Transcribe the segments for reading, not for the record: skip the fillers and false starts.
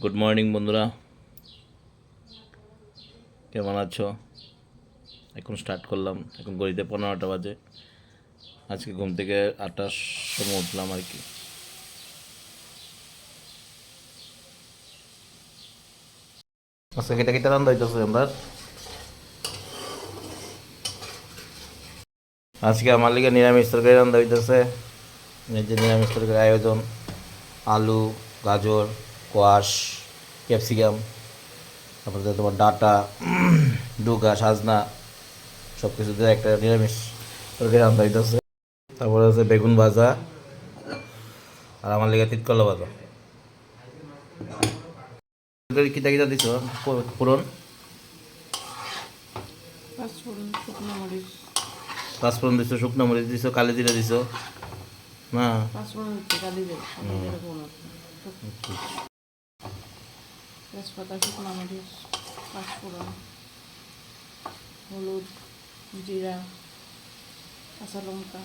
Good morning বন্ধুরা, কেমন আছো? এখন স্টার্ট করলাম, এখন ঘড়িতে 15টা বাজে। আজকে ঘুম থেকে 8টার সময় উঠলাম আর কি। আজকে কেটে কেটে রান্না হইতেছে আমরা। আজকে আমার লিগে নিরামিষ তরকারি রান্না হইতেছে। এই যে নিরামিষ তরকারি আয়োজন: আলু, গাজর, কোয়াশ, ক্যাপসিকাম, তারপরে তোমার ডাটা, ডুগা, সাজনা, সব কিছু দিয়ে একটা নিরামিষ তরকারি রান্না হইতেছে। তারপরে আছে বেগুন ভাজা, আর আমার লেগে তিতকলা ভাজা। কিতা কিতা দিছ পুরন? পাঁচফোড়ন, শুকনো মরিচ। পাঁচফোড়ন দিছো, শুকনো মরিচ দিছো, কালি জিরা দিছো না? পাঁচফোড়ন দিচ্ছে, কালি জিরা কোনো তেজপাতা, শুকনো মরিচ, পাঁচফোড়ন, হলুদ, জিরা, কাঁচা লঙ্কা।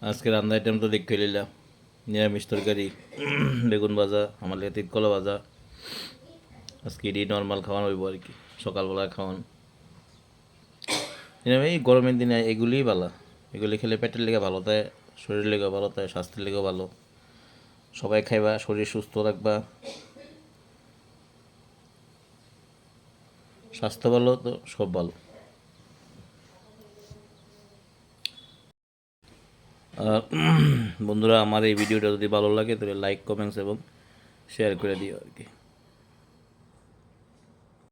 আজকে রান্না আইটেম তো দেখতে নিলাম: নিরামিষ তরকারি, বেগুন ভাজা, আমার লেগে তিতকলা ভাজা। আজকে এটি নর্মাল খাওয়ানো হইব আর কি, সকালবেলা খাওয়ান। এই গরমের দিনে এগুলিই ভালো, এগুলি খেলে পেটের লেগে ভালো থাকে, শরীরের লেগে ভালো থাকে, স্বাস্থ্যের লেগেও ভালো। সবাই খাইবা, শরীর সুস্থ রাখবা, স্বাস্থ্য ভালো তো সব ভালো। আর বন্ধুরা, আমার এই ভিডিওটা যদি ভালো লাগে তাহলে লাইক, কমেন্টস এবং শেয়ার করে দিও আর কি।